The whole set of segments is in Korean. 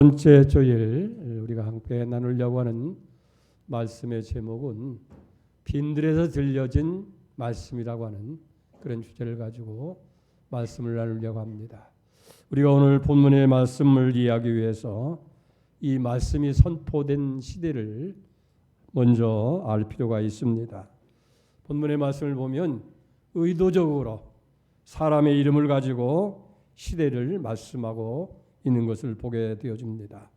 번째 주일 우리가 함께 나누려고 하는 말씀의 제목은 빈들에서 들려진 말씀이라고 하는 그런 주제를 가지고 말씀을 나누려고 합니다. 우리가 오늘 본문의 말씀을 이해하기 위해서 이 말씀이 선포된 시대를 먼저 알 필요가 있습니다. 본문의 말씀을 보면 의도적으로 사람의 이름을 가지고 시대를 말씀하고 있는 것을 보게 되어집니다.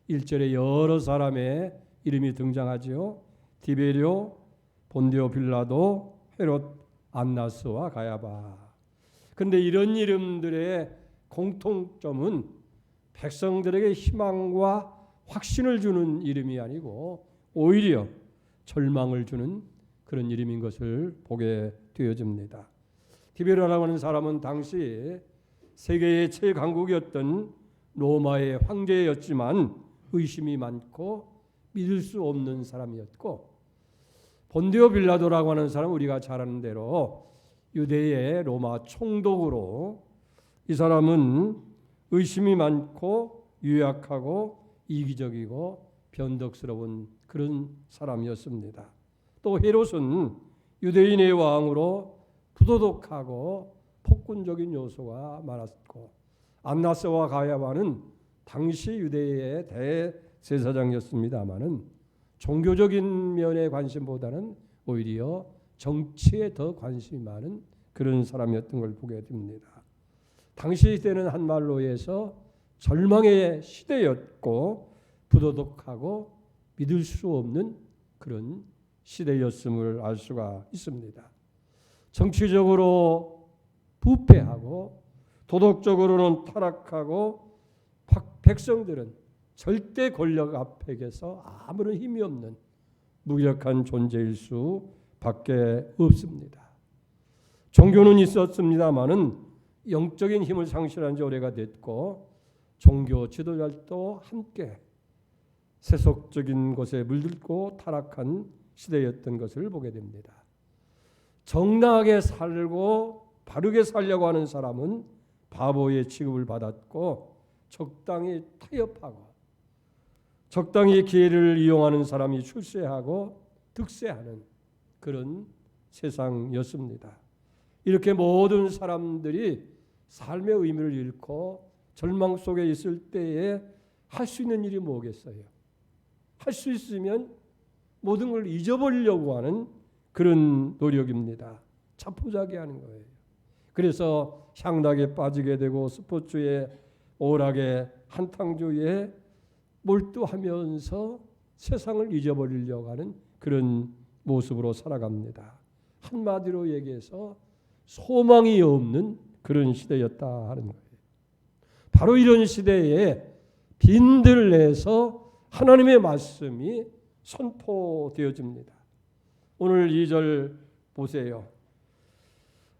1절에 여러 사람의 이름이 등장하지요. 디베리오, 본디오 빌라도, 헤롯, 안나스와 가야바. 그런데 이런 이름들의 공통점은 백성들에게 희망과 확신을 주는 이름이 아니고 오히려 절망을 주는 그런 이름인 것을 보게 되어집니다. 디베리오라고 하는 사람은 당시 세계의 최강국이었던 로마의 황제였지만 의심이 많고 믿을 수 없는 사람이었고, 본디오 빌라도라고 하는 사람은 우리가 잘 아는 대로 유대의 로마 총독으로, 이 사람은 의심이 많고 유약하고 이기적이고 변덕스러운 그런 사람이었습니다. 또 헤롯은 유대인의 왕으로 부도덕하고 폭군적인 요소가 많았고, 안나스와 가야바는 당시 유대의 대제사장이었습니다마는 종교적인 면의 관심보다는 오히려 정치에 더 관심이 많은 그런 사람이었던 걸 보게 됩니다. 당시 때는 한말로 해서 절망의 시대였고 부도덕하고 믿을 수 없는 그런 시대였음을 알 수가 있습니다. 정치적으로 부패하고 도덕적으로는 타락하고 백성들은 절대 권력 앞에서 아무런 힘이 없는 무력한 존재일 수밖에 없습니다. 종교는 있었습니다마는 영적인 힘을 상실한 지 오래가 됐고 종교 지도자도 함께 세속적인 것에 물들고 타락한 시대였던 것을 보게 됩니다. 정당하게 살고 바르게 살려고 하는 사람은 바보의 취급을 받았고, 적당히 타협하고 적당히 기회를 이용하는 사람이 출세하고 득세하는 그런 세상이었습니다. 이렇게 모든 사람들이 삶의 의미를 잃고 절망 속에 있을 때에 할 수 있는 일이 뭐겠어요? 할 수 있으면 모든 걸 잊어버리려고 하는 그런 노력입니다. 자포자기하는 거예요. 그래서 향락에 빠지게 되고 스포츠에 오락에 한탕주의에 몰두하면서 세상을 잊어버리려고 하는 그런 모습으로 살아갑니다. 한마디로 얘기해서 소망이 없는 그런 시대였다 하는 거예요. 바로 이런 시대에 빈들에서 하나님의 말씀이 선포되어집니다. 오늘 2절 보세요.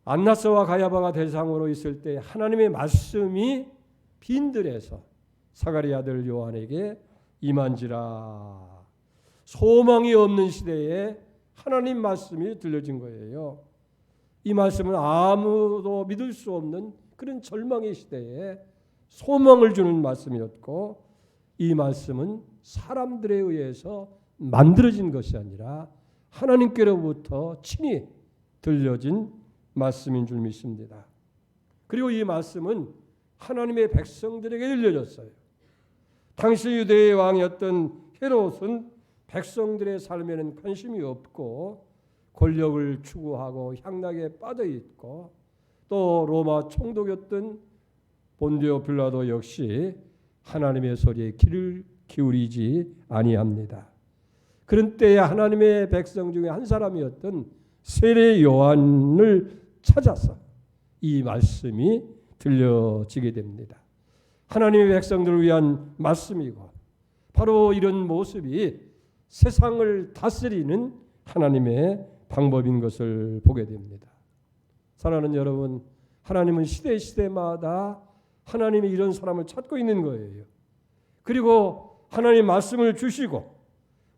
안나스와 가야바가 대상으로 있을 때 하나님의 말씀이 빈들에서 사가랴 아들 요한에게 임한지라. 소망이 없는 시대에 하나님 말씀이 들려진 거예요. 이 말씀은 아무도 믿을 수 없는 그런 절망의 시대에 소망을 주는 말씀이었고, 이 말씀은 사람들에 의해서 만들어진 것이 아니라 하나님께로부터 친히 들려진 말씀인 줄 믿습니다. 그리고 이 말씀은 하나님의 백성들에게 들려졌어요. 당시 유대의 왕이었던 헤롯은 백성들의 삶에는 관심이 없고 권력을 추구하고 향락에 빠져 있고, 또 로마 총독이었던 본디오 빌라도 역시 하나님의 소리에 귀를 기울이지 아니합니다. 그런 때에 하나님의 백성 중에 한 사람이었던 세례 요한을 찾아서 이 말씀이 들려지게 됩니다. 하나님의 백성들을 위한 말씀이고, 바로 이런 모습이 세상을 다스리는 하나님의 방법인 것을 보게 됩니다. 사랑하는 여러분, 하나님은 시대마다 하나님이 이런 사람을 찾고 있는 거예요. 그리고 하나님의 말씀을 주시고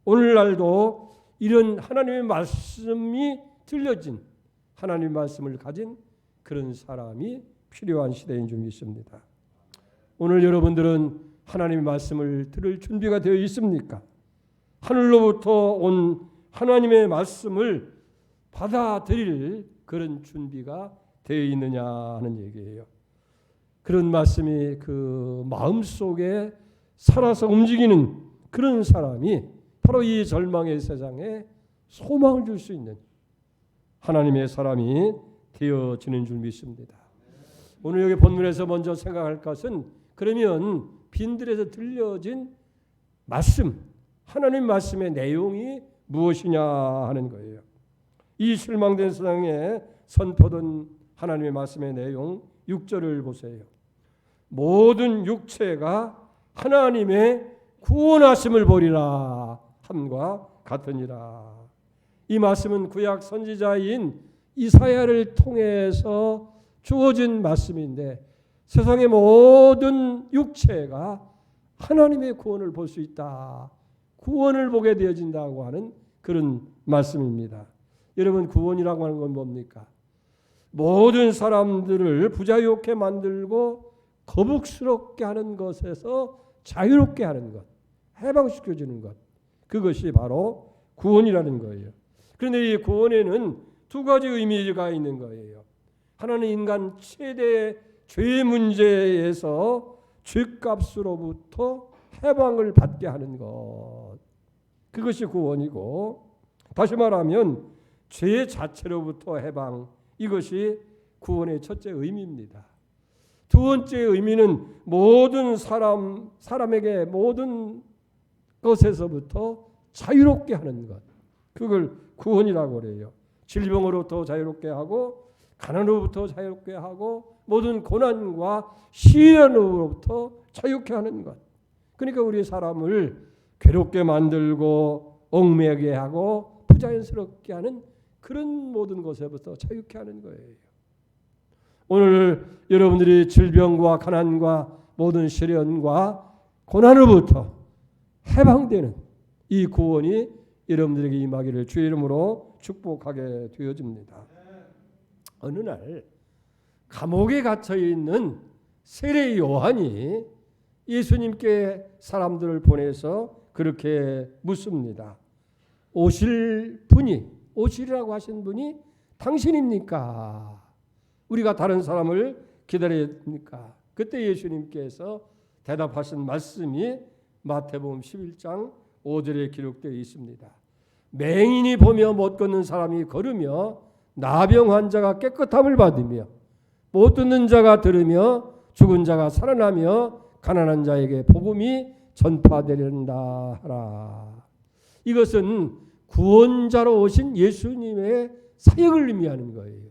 오늘날도 이런 하나님의 말씀이 들려진 하나님의 말씀을 가진 그런 사람이 필요한 시대인 줄 믿습니다. 오늘 여러분들은 하나님의 말씀을 들을 준비가 되어 있습니까? 하늘로부터 온 하나님의 말씀을 받아들일 그런 준비가 되어 있느냐 하는 얘기예요. 그런 말씀이 그 마음속에 살아서 움직이는 그런 사람이 바로 이 절망의 세상에 소망을 줄 수 있는 하나님의 사람이 되어지는 줄 믿습니다. 오늘 여기 본문에서 먼저 생각할 것은 그러면 빈들에서 들려진 말씀, 하나님 말씀의 내용이 무엇이냐 하는 거예요. 이 실망된 세상에 선포된 하나님의 말씀의 내용 6절을 보세요. 모든 육체가 하나님의 구원하심을 보리라 함과 같으니라. 이 말씀은 구약 선지자인 이사야를 통해서 주어진 말씀인데 세상의 모든 육체가 하나님의 구원을 볼 수 있다. 구원을 보게 되어진다고 하는 그런 말씀입니다. 여러분, 구원이라고 하는 건 뭡니까? 모든 사람들을 부자유롭게 만들고 거북스럽게 하는 것에서 자유롭게 하는 것, 해방시켜주는 것, 그것이 바로 구원이라는 거예요. 그런데 이 구원에는 두 가지 의미가 있는 거예요. 하나는 인간 최대의 죄 문제에서 죄값으로부터 해방을 받게 하는 것, 그것이 구원이고, 다시 말하면 죄 자체로부터 해방, 이것이 구원의 첫째 의미입니다. 두 번째 의미는 모든 사람에게 모든 것에서부터 자유롭게 하는 것, 그걸 구원이라고 그래요. 질병으로부터 자유롭게 하고 가난으로부터 자유롭게 하고 모든 고난과 시련으로부터 자유롭게 하는 것. 그러니까 우리 사람을 괴롭게 만들고 얽매게 하고 부자연스럽게 하는 그런 모든 것에부터 자유케 하는 거예요. 오늘 여러분들이 질병과 가난과 모든 시련과 고난으로부터 해방되는 이 구원이 여러분들에게 임하기를 주의 이름으로 축복하게 되어집니다. 어느 날 감옥에 갇혀 있는 세례 요한이 예수님께 사람들을 보내서 그렇게 묻습니다. 오시리라고 하신 분이 당신입니까? 우리가 다른 사람을 기다려야 됩니까? 그때 예수님께서 대답하신 말씀이 마태복음 11장 5절에 기록되어 있습니다. 맹인이 보며 못 걷는 사람이 걸으며 나병 환자가 깨끗함을 받으며 못 듣는 자가 들으며 죽은 자가 살아나며 가난한 자에게 복음이 전파되린다 하라. 이것은 구원자로 오신 예수님의 사역을 의미하는 거예요.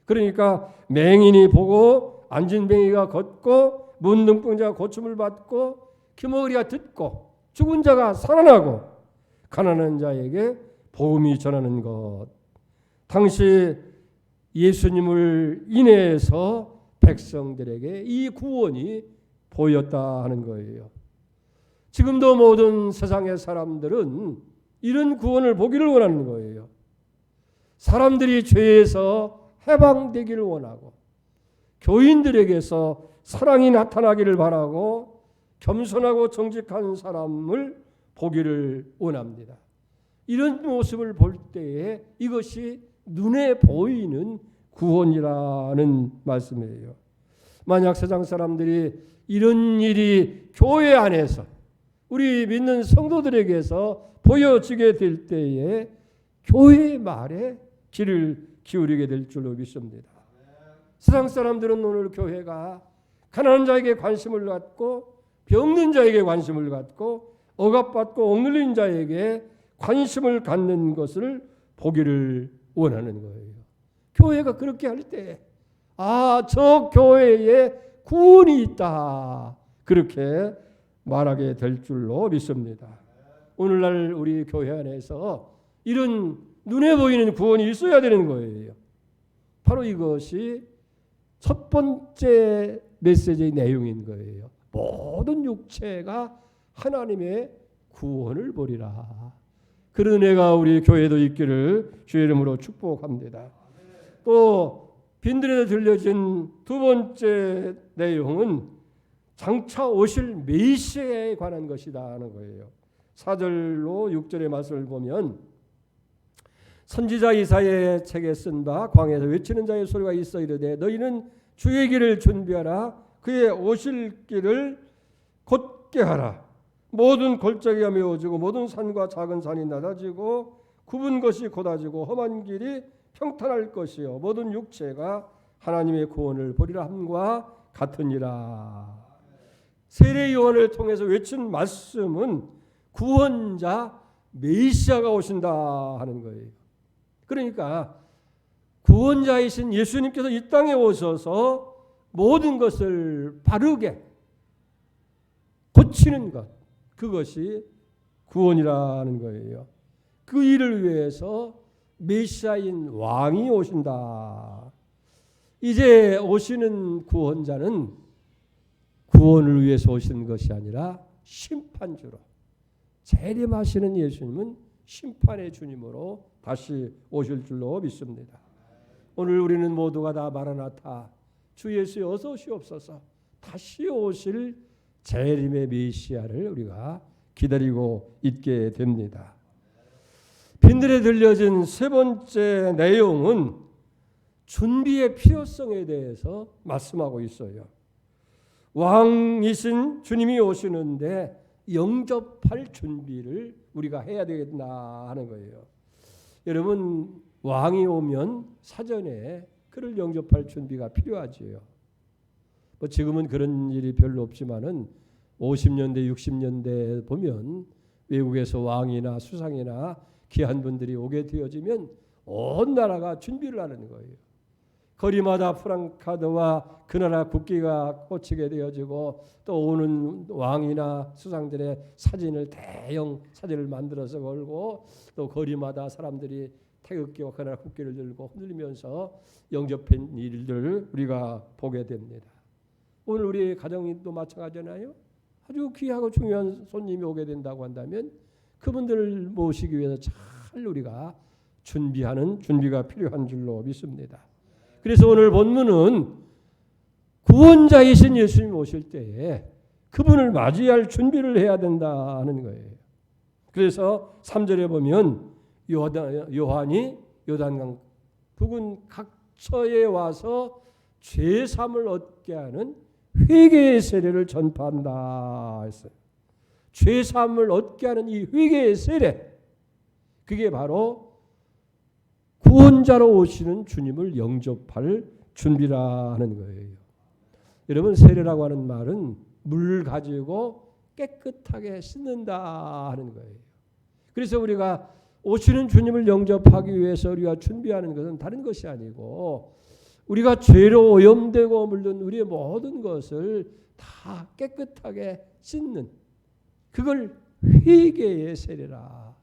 그러니까 맹인이 보고 안진뱅이가 걷고 문둥병자가 고침을 받고 귀머거리가 듣고 죽은 자가 살아나고 가난한 자에게 복음이 전하는 것. 당시 예수님을 인해서 백성들에게 이 구원이 보였다 하는 거예요. 지금도 모든 세상의 사람들은 이런 구원을 보기를 원하는 거예요. 사람들이 죄에서 해방되기를 원하고 교인들에게서 사랑이 나타나기를 바라고 겸손하고 정직한 사람을 보기를 원합니다. 이런 모습을 볼 때에 이것이 눈에 보이는 구원이라는 말씀이에요. 만약 세상 사람들이 이런 일이 교회 안에서 우리 믿는 성도들에게서 보여지게 될 때에 교회의 말에 귀를 기울이게 될 줄로 믿습니다. 세상 사람들은 오늘 교회가 가난한 자에게 관심을 갖고 병든 자에게 관심을 갖고 억압받고 억눌린 자에게 관심을 갖는 것을 보기를 원하는 거예요. 교회가 그렇게 할 때 저 교회에 구원이 있다, 그렇게 말하게 될 줄로 믿습니다. 오늘날 우리 교회 안에서 이런 눈에 보이는 구원이 있어야 되는 거예요. 바로 이것이 첫 번째 메시지의 내용인 거예요. 모든 육체가 하나님의 구원을 보리라. 그런 은혜가 우리 교회도 있기를 주의 이름으로 축복합니다. 또 빈들에서 들려진 두 번째 내용은 장차 오실 메시아에 관한 것이다 하는 거예요. 4절로 6절의 말씀을 보면 선지자 이사야의 책에 쓴 바 광야에서 외치는 자의 소리가 있어 이르되 너희는 주의 길을 준비하라. 그의 오실 길을 곧게 하라. 모든 골짜기가 메워지고 모든 산과 작은 산이 낮아지고 굽은 것이 곧아지고 험한 길이 평탄할 것이요 모든 육체가 하나님의 구원을 보리라 함과 같으니라. 세례 요한을 통해서 외친 말씀은 구원자 메시아가 오신다 하는 거예요. 그러니까 구원자이신 예수님께서 이 땅에 오셔서 모든 것을 바르게 고치는 것, 그것이 구원이라는 거예요. 그 일을 위해서 메시아인 왕이 오신다. 이제 오시는 구원자는 구원을 위해서 오시는 것이 아니라 심판주로, 재림하시는 예수님은 심판의 주님으로 다시 오실 줄로 믿습니다. 오늘 우리는 모두가 다 마라나타, 주 예수 어서 오시옵소서, 다시 오실 재림의 메시아를 우리가 기다리고 있게 됩니다. 빈들에 들려진 세 번째 내용은 준비의 필요성에 대해서 말씀하고 있어요. 왕이신 주님이 오시는데 영접할 준비를 우리가 해야 되겠나 하는 거예요. 여러분, 왕이 오면 사전에 그를 영접할 준비가 필요하지요. 뭐 지금은 그런 일이 별로 없지만은 50년대, 60년대 보면 외국에서 왕이나 수상이나 귀한 분들이 오게 되어지면 온 나라가 준비를 하는 거예요. 거리마다 프랑카드와 그 나라 국기가 꽂히게 되어지고 또 오는 왕이나 수상들의 사진을 대형 사진을 만들어서 걸고 또 거리마다 사람들이 태극기와 그 나라 국기를 들고 흔들면서 영접한 일들을 우리가 보게 됩니다. 오늘 우리 가정이 또 마찬가지잖아요. 아주 귀하고 중요한 손님이 오게 된다고 한다면 그분들을 모시기 위해서 잘 우리가 준비하는 준비가 필요한 줄로 믿습니다. 그래서 오늘 본문은 구원자이신 예수님 오실 때에 그분을 맞이할 준비를 해야 된다는 거예요. 그래서 3절에 보면 요한이 요단강 북은 각처에 와서 죄사함을 얻게 하는 회개의 세례를 전파한다 했어요. 죄사함을 얻게 하는 이 회개의 세례, 그게 바로 구원자로 오시는 주님을 영접할 준비라는 거예요. 여러분, 세례라고 하는 말은 물 가지고 깨끗하게 씻는다 하는 거예요. 그래서 우리가 오시는 주님을 영접하기 위해서 우리가 준비하는 것은 다른 것이 아니고 우리가 죄로 오염되고 물든 우리의 모든 것을 다 깨끗하게 씻는, 그걸 회개의 세례라.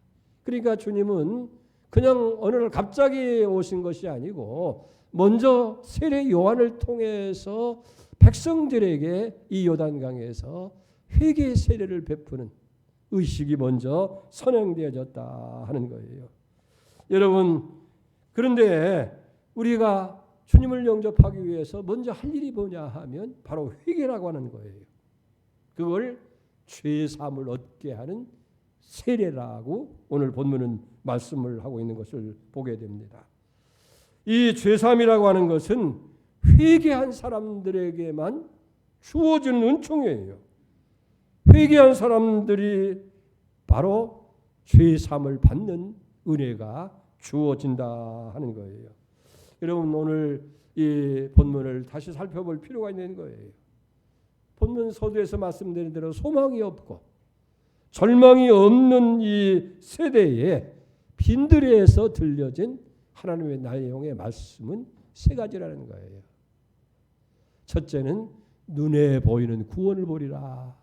그러니까 주님은 그냥 어느 날 갑자기 오신 것이 아니고 먼저 세례 요한을 통해서 백성들에게 이 요단강에서 회개의 세례를 베푸는 의식이 먼저 선행되어졌다 하는 거예요. 여러분, 그런데 우리가 주님을 영접하기 위해서 먼저 할 일이 뭐냐 하면 바로 회개라고 하는 거예요. 그걸 죄사함을 얻게 하는 세례라고 오늘 본문은 말씀을 하고 있는 것을 보게 됩니다. 이 죄사함이라고 하는 것은 회개한 사람들에게만 주어지는 은총이에요. 회개한 사람들이 바로 죄사함을 받는 은혜가 주어진다 하는 거예요. 여러분, 오늘 이 본문을 다시 살펴볼 필요가 있는 거예요. 본문 서두에서 말씀드린 대로 소망이 없고 절망이 없는 이 세대에 빈들에서 들려진 하나님의 내용의 말씀은 세 가지라는 거예요. 첫째는 눈에 보이는 구원을 보리라.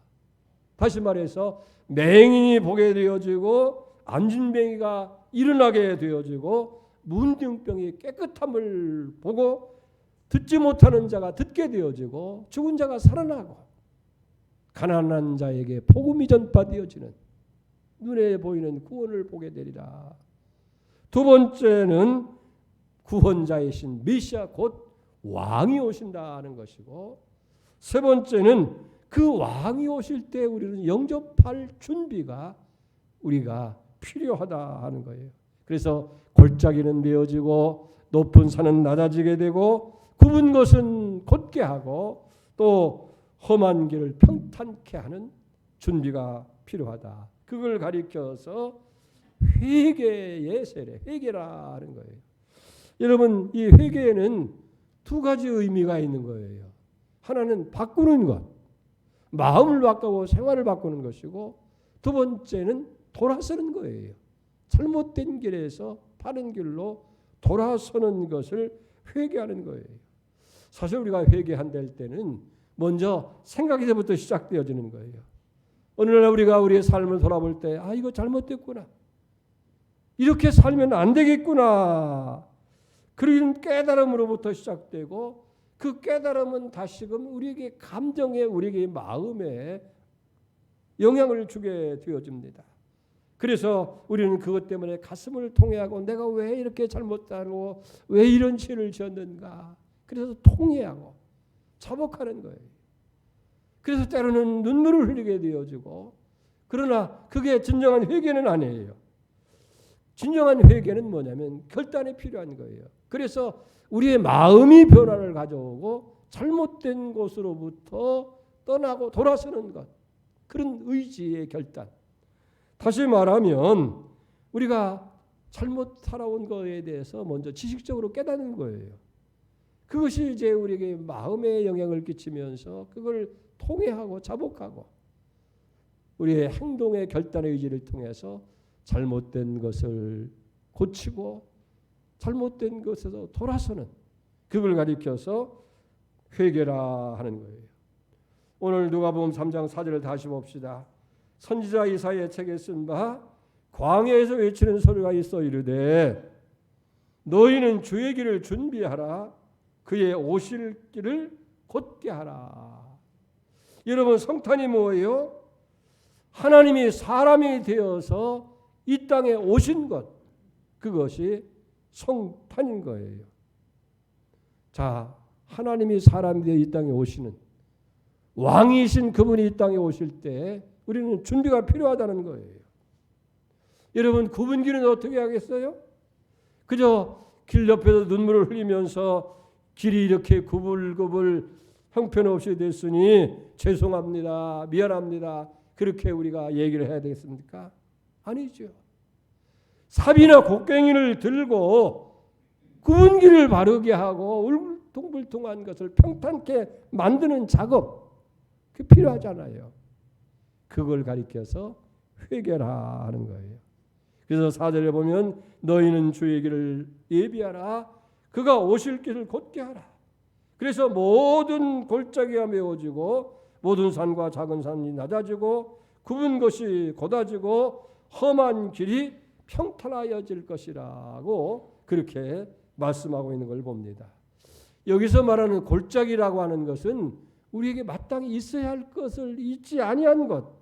다시 말해서 맹인이 보게 되어지고 안진뱅이가 일어나게 되어지고 문둥병이 깨끗함을 보고 듣지 못하는 자가 듣게 되어지고 죽은 자가 살아나고 가난한 자에게 복음이 전파되어지는 눈에 보이는 구원을 보게 되리라. 두 번째는 구원자이신 메시아 곧 왕이 오신다는 것이고, 세 번째는 그 왕이 오실 때 우리는 영접할 준비가 우리가 필요하다 하는 거예요. 그래서 골짜기는 메어지고 높은 산은 낮아지게 되고 굽은 것은 곧게 하고 또 험한 길을 평탄케 하는 준비가 필요하다. 그걸 가리켜서 회개의 세례, 회개라 하는 거예요. 여러분, 이 회개에는 두 가지 의미가 있는 거예요. 하나는 바꾸는 것, 마음을 바꾸고 생활을 바꾸는 것이고, 두 번째는 돌아서는 거예요. 잘못된 길에서 바른 길로 돌아서는 것을 회개하는 거예요. 사실 우리가 회개한다 때는 먼저 생각에서부터 시작되어지는 거예요. 어느 날 우리가 우리의 삶을 돌아볼 때 이거 잘못됐구나. 이렇게 살면 안 되겠구나. 그런 깨달음으로부터 시작되고 그 깨달음은 다시금 우리에게 감정에 우리에게 마음에 영향을 주게 되어집니다. 그래서 우리는 그것 때문에 가슴을 통회하고 내가 왜 이렇게 잘못하고 왜 이런 죄를 지었는가. 그래서 통회하고 자복하는 거예요. 그래서 때로는 눈물을 흘리게 되어지고 그러나 그게 진정한 회개는 아니에요. 진정한 회개는 뭐냐면 결단이 필요한 거예요. 그래서 우리의 마음이 변화를 가져오고 잘못된 곳으로부터 떠나고 돌아서는 것. 그런 의지의 결단. 다시 말하면 우리가 잘못 살아온 것에 대해서 먼저 지식적으로 깨닫는 거예요. 그것이 이제 우리에게 마음에 영향을 끼치면서 그걸 통회하고 자복하고 우리의 행동의 결단의 의지를 통해서 잘못된 것을 고치고 잘못된 것에서 돌아서는 그걸 가리켜서 회개라 하는 거예요. 오늘 누가복음 3장 4절을 다시 봅시다. 선지자 이사야의 책에 쓴 바 광야에서 외치는 소리가 있어 이르되 너희는 주의 길을 준비하라 그의 오실 길을 곧게 하라. 여러분 성탄이 뭐예요? 하나님이 사람이 되어서 이 땅에 오신 것 그것이 성탄인 거예요. 자, 하나님이 사람이 되어 이 땅에 오시는 왕이신 그분이 이 땅에 오실 때 우리는 준비가 필요하다는 거예요. 여러분 굽은 길은 어떻게 하겠어요? 그저 길 옆에서 눈물을 흘리면서 길이 이렇게 구불구불 형편없이 됐으니 죄송합니다. 미안합니다. 그렇게 우리가 얘기를 해야 되겠습니까? 아니죠. 삽이나 곡괭이를 들고 굽은 길을 바르게 하고 울퉁불퉁한 것을 평탄케 만드는 작업 그 필요하잖아요. 그걸 가리켜서 회개라 하는 거예요. 그래서 4절에 보면 너희는 주의 길을 예비하라 그가 오실 길을 곧게 하라. 그래서 모든 골짜기가 메워지고 모든 산과 작은 산이 낮아지고 굽은 것이 곧아지고 험한 길이 평탄하여질 것이라고 그렇게 말씀하고 있는 걸 봅니다. 여기서 말하는 골짜기라고 하는 것은 우리에게 마땅히 있어야 할 것을 잊지 아니한 것,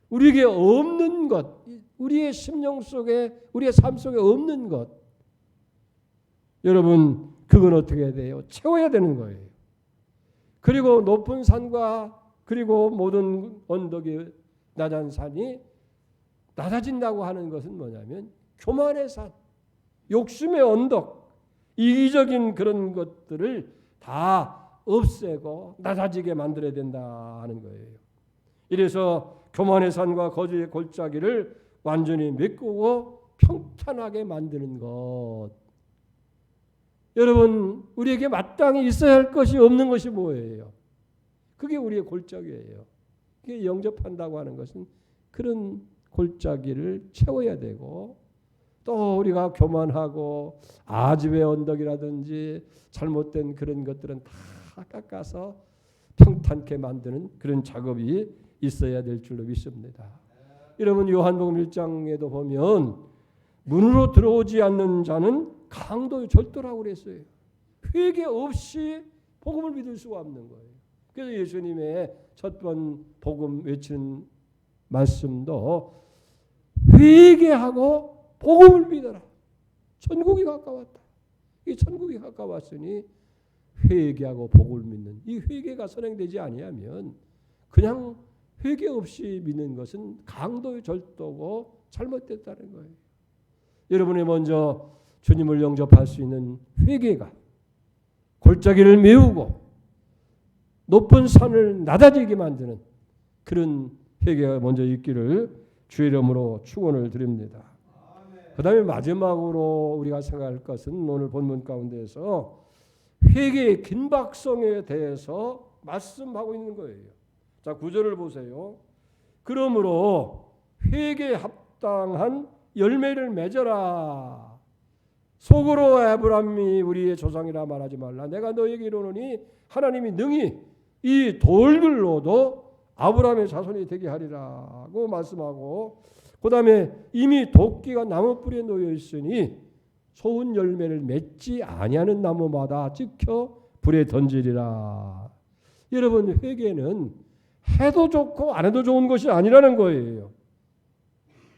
우리에게 없는 것, 우리의 심령 속에 우리의 삶 속에 없는 것. 여러분 그건 어떻게 해야 돼요? 채워야 되는 거예요. 그리고 높은 산과 그리고 모든 언덕이 낮은 산이 낮아진다고 하는 것은 뭐냐면 교만의 산, 욕심의 언덕, 이기적인 그런 것들을 다 없애고 낮아지게 만들어야 된다 하는 거예요. 이래서 교만의 산과 거짓의 골짜기를 완전히 메꾸고 평탄하게 만드는 것. 여러분 우리에게 마땅히 있어야 할 것이 없는 것이 뭐예요? 그게 우리의 골짜기예요. 그게 영접한다고 하는 것은 그런 골짜기를 채워야 되고 또 우리가 교만하고 아집의 언덕이라든지 잘못된 그런 것들은 다 깎아서 평탄케 만드는 그런 작업이 있어야 될 줄로 믿습니다. 여러분 요한복음 1장에도 보면 문으로 들어오지 않는 자는 강도의 절도라고 그랬어요. 회개 없이 복음을 믿을 수가 없는 거예요. 그래서 예수님의 첫 번 복음 외치는 말씀도 회개하고 복음을 믿어라. 천국이 가까웠다. 이 천국이 가까웠으니 회개하고 복음을 믿는 이 회개가 선행되지 아니하면 그냥 회개 없이 믿는 것은 강도의 절도고 잘못됐다는 거예요. 여러분이 먼저 주님을 영접할 수 있는 회개가 골짜기를 메우고 높은 산을 낮아지게 만드는 그런 회개가 먼저 있기를 주의 이름으로 축원을 드립니다. 그 다음에 마지막으로 우리가 생각할 것은 오늘 본문 가운데서 회개의 긴박성에 대해서 말씀하고 있는 거예요. 자, 9절을 보세요. 그러므로 회개에 합당한 열매를 맺어라. 속으로 아브라함이 우리의 조상이라 말하지 말라. 내가 너에게 이르노니 하나님이 능히 이 돌들로도 아브라함의 자손이 되게 하리라고 말씀하고, 그 다음에 이미 도끼가 나무 뿌리에 놓여 있으니 좋은 열매를 맺지 아니하는 나무마다 찍혀 불에 던지리라. 여러분, 회개는 해도 좋고 안 해도 좋은 것이 아니라는 거예요.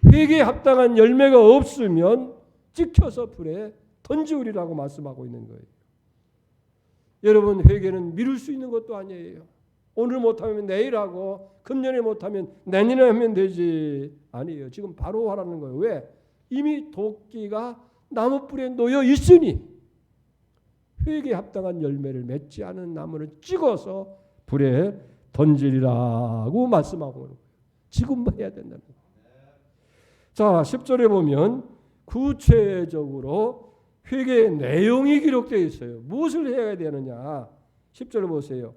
회개에 합당한 열매가 없으면 찍혀서 불에 던지우리라고 말씀하고 있는 거예요. 여러분, 회개는 미룰 수 있는 것도 아니에요. 오늘 못하면 내일 하고 금년에 못하면 내년에 하면 되지. 아니에요. 지금 바로 하라는 거예요. 왜? 이미 도끼가 나무 뿌리에 놓여 있으니 회개에 합당한 열매를 맺지 않은 나무를 찍어서 불에 던지리라고 말씀하고 있는 거예요. 지금 해야 된다는 거예요. 자, 10절에 보면 구체적으로 회개의 내용이 기록되어 있어요. 무엇을 해야 되느냐? 10절을 보세요.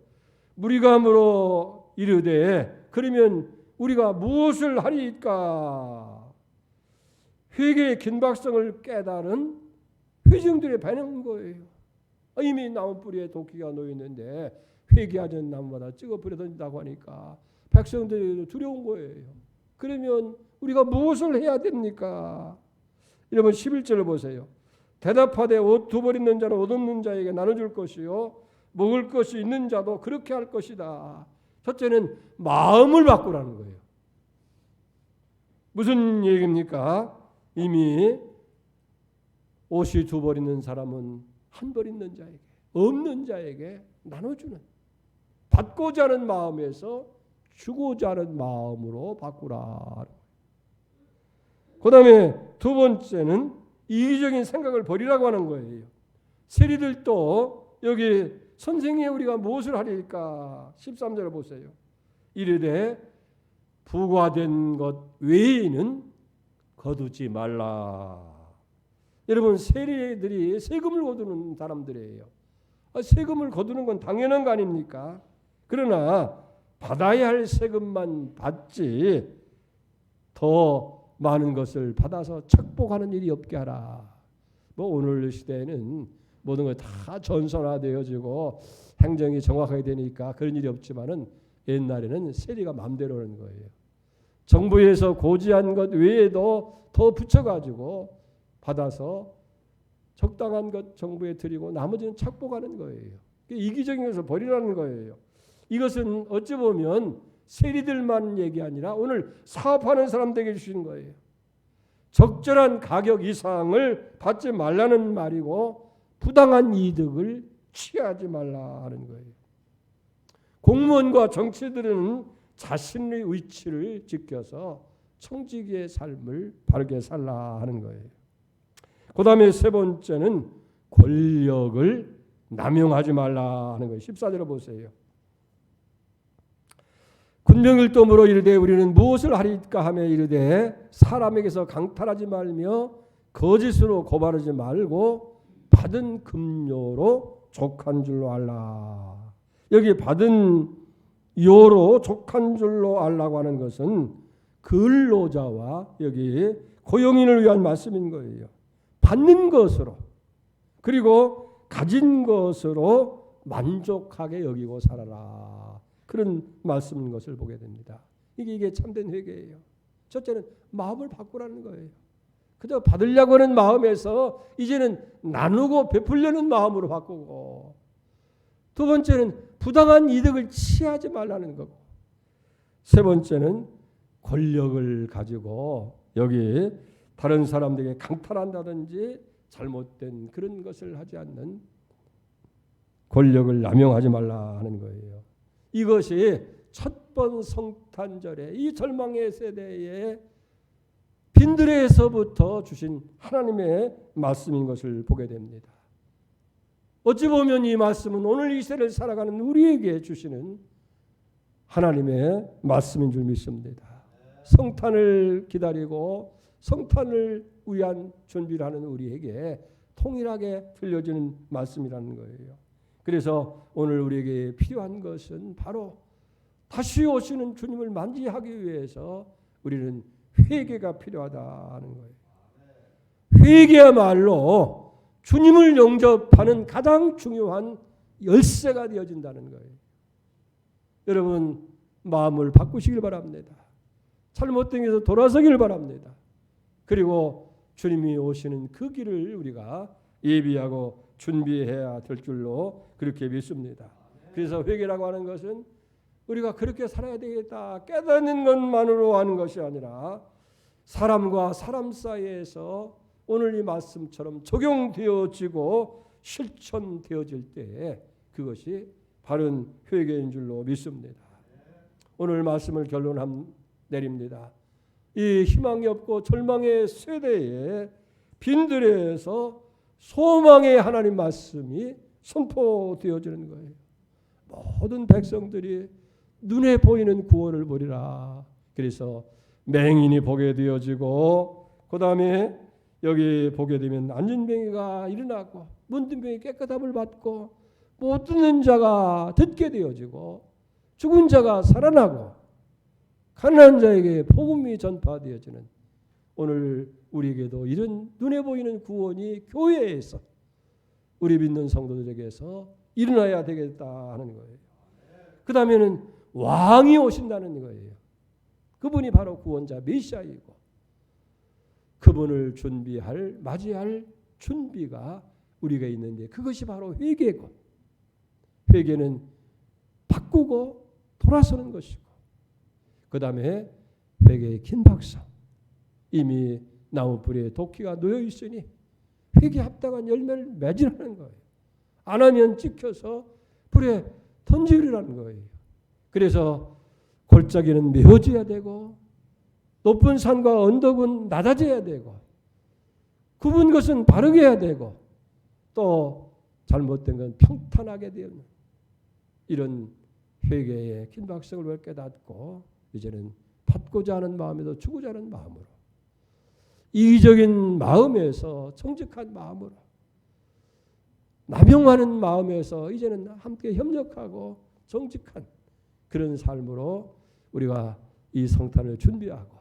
무리감으로 이르되 그러면 우리가 무엇을 하리까? 회개의 긴박성을 깨달은 회중들의 반응인 거예요. 이미 나무 뿌리에 도끼가 놓여 있는데 회개하지 않는 나무마다 찍어 버려 던진다고 하니까 백성들이 두려운 거예요. 그러면 우리가 무엇을 해야 됩니까? 여러분 11절을 보세요. 대답하되 옷 두 벌 있는 자는 옷 없는 자에게 나눠줄 것이요 먹을 것이 있는 자도 그렇게 할 것이다. 첫째는 마음을 바꾸라는 거예요. 무슨 얘기입니까? 이미 옷이 두 벌 있는 사람은 한 벌 있는 자에게, 없는 자에게 나눠주는, 받고자 하는 마음에서 주고자 하는 마음으로 바꾸라. 그 다음에 두 번째는 이기적인 생각을 버리라고 하는 거예요. 세리들도 여기 선생님 우리가 무엇을 하리까? 13절을 보세요. 이르되 부과된 것 외에는 거두지 말라. 여러분, 세리들이 세금을 거두는 사람들이에요. 세금을 거두는 건 당연한 거 아닙니까? 그러나 받아야 할 세금만 받지 더 많은 것을 받아서 착복하는 일이 없게 하라. 뭐 오늘 시대에는 모든 것 다 전선화되어지고 행정이 정확하게 되니까 그런 일이 없지만은 옛날에는 세리가 마음대로 하는 거예요. 정부에서 고지한 것 외에도 더 붙여가지고 받아서 적당한 것 정부에 드리고 나머지는 착복하는 거예요. 이기적인 것을 버리라는 거예요. 이것은 어찌 보면 세리들만 얘기 아니라 오늘 사업하는 사람들에게 주시는 거예요. 적절한 가격 이상을 받지 말라는 말이고 부당한 이득을 취하지 말라 하는 거예요. 공무원과 정치들은 자신의 위치를 지켜서 청지기의 삶을 바르게 살라 하는 거예요. 그 다음에 세 번째는 권력을 남용하지 말라 하는 거예요. 14절을 보세요. 군병일도 물어 이르되 우리는 무엇을 하리까 하며 이르되 사람에게서 강탈하지 말며 거짓으로 고발하지 말고 받은 급료로 족한 줄로 알라. 여기 받은 요로 족한 줄로 알라고 하는 것은 근로자와 여기 고용인을 위한 말씀인 거예요. 받는 것으로 그리고 가진 것으로 만족하게 여기고 살아라. 그런 말씀인 것을 보게 됩니다. 이게 참된 회개예요. 첫째는 마음을 바꾸라는 거예요. 그저 받으려고 하는 마음에서 이제는 나누고 베풀려는 마음으로 바꾸고, 두 번째는 부당한 이득을 취하지 말라는 거고, 세 번째는 권력을 가지고 여기 다른 사람들에게 강탈한다든지 잘못된 그런 것을 하지 않는 권력을 남용하지 말라 하는 거예요. 이것이 첫 첫 번 성탄절에 이 절망의 세대에 빈들에서부터 주신 하나님의 말씀인 것을 보게 됩니다. 어찌 보면 이 말씀은 오늘 이 세대를 살아가는 우리에게 주시는 하나님의 말씀인 줄 믿습니다. 성탄을 기다리고 성탄을 위한 준비를 하는 우리에게 통일하게 들려주는 말씀이라는 거예요. 그래서 오늘 우리에게 필요한 것은 바로 다시 오시는 주님을 만지하기 위해서 우리는 회개가 필요하다는 거예요. 회개야말로 주님을 영접하는 가장 중요한 열쇠가 되어진다는 거예요. 여러분 마음을 바꾸시길 바랍니다. 잘못된 길에서 돌아서길 바랍니다. 그리고 주님이 오시는 그 길을 우리가 예비하고 준비해야 될 줄로 그렇게 믿습니다. 그래서 회개라고 하는 것은 우리가 그렇게 살아야 되겠다 깨닫는 것만으로 하는 것이 아니라 사람과 사람 사이에서 오늘 이 말씀처럼 적용되어지고 실천되어질 때 그것이 바른 회개인 줄로 믿습니다. 오늘 말씀을 결론 내립니다. 이 희망이 없고 절망의 세대에 빈들에서 소망의 하나님 말씀이 선포되어지는 거예요. 모든 백성들이 눈에 보이는 구원을 보리라. 그래서 맹인이 보게 되어지고 그 다음에 여기 보게 되면 안진뱅이가 일어나고 문둥병이 깨끗함을 받고 못 듣는 자가 듣게 되어지고 죽은 자가 살아나고 가난한 자에게 복음이 전파되어지는 오늘 우리에게도 이런 눈에 보이는 구원이 교회에서 우리 믿는 성도들에게서 일어나야 되겠다 하는 거예요. 그 다음에는 왕이 오신다는 거예요. 그분이 바로 구원자 메시아이고 그분을 맞이할 준비가 우리가 있는데 그것이 바로 회개고 회개는 바꾸고 돌아서는 것이고 그 다음에 회개의 긴박성 이미 나무뿌리에 도끼가 놓여 있으니 회개 합당한 열매를 맺으라는 거예요. 안 하면 찍혀서 불에 던지리라는 거예요. 그래서 골짜기는 메워져야 되고 높은 산과 언덕은 낮아져야 되고 굽은 것은 바르게 해야 되고 또 잘못된 건 평탄하게 되는 이런 회개의 긴박성을 깨닫고 이제는 받고자 하는 마음에서 주고자 하는 마음으로 이기적인 마음에서 정직한 마음으로 남용하는 마음에서 이제는 함께 협력하고 정직한 그런 삶으로 우리가 이 성탄을 준비하고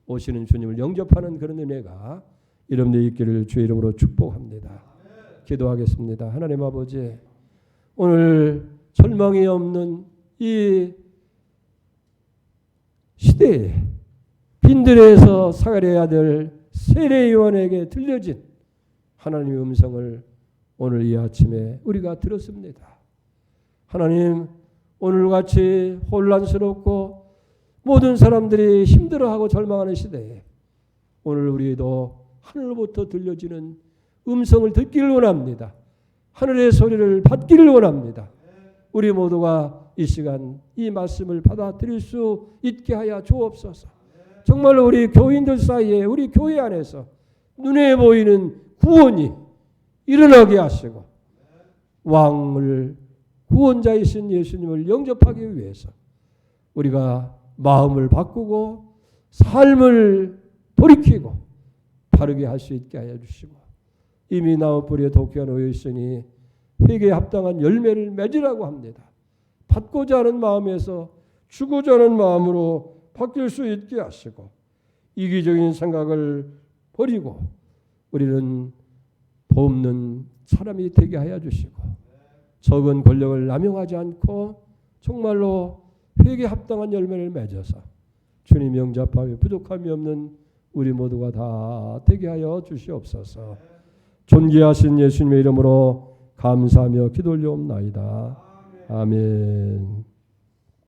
오시는 주님을 영접하는 그런 은혜가 여러분들 있기를 주의 이름으로 축복합니다. 기도하겠습니다. 하나님 아버지 오늘 절망이 없는 이 시대에 빈들에서 살아야 될 세례요한에게 들려진 하나님의 음성을 오늘 이 아침에 우리가 들었습니다. 하나님 오늘같이 혼란스럽고 모든 사람들이 힘들어하고 절망하는 시대에 오늘 우리도 하늘로부터 들려지는 음성을 듣기를 원합니다. 하늘의 소리를 받기를 원합니다. 우리 모두가 이 시간 이 말씀을 받아들일 수 있게 하여 주옵소서. 정말로 우리 교인들 사이에 우리 교회 안에서 눈에 보이는 구원이 일어나게 하시고 왕을 구원자이신 예수님을 영접하기 위해서 우리가 마음을 바꾸고 삶을 돌이키고 바르게 할 수 있게 하여 주시고 이미 나무뿌리에 도끼가 놓여 있으니 회개에 합당한 열매를 맺으라고 합니다. 받고자 하는 마음에서 주고자 하는 마음으로 바뀔 수 있게 하시고 이기적인 생각을 버리고 우리는 돕는 사람이 되게 하여 주시고 적은 권력을 남용하지 않고 정말로 회개에 합당한 열매를 맺어서 주님 영접하며 부족함이 없는 우리 모두가 다 되게 하여 주시옵소서. 존귀하신 예수님의 이름으로 감사하며 기도 올려옵나이다. 아멘.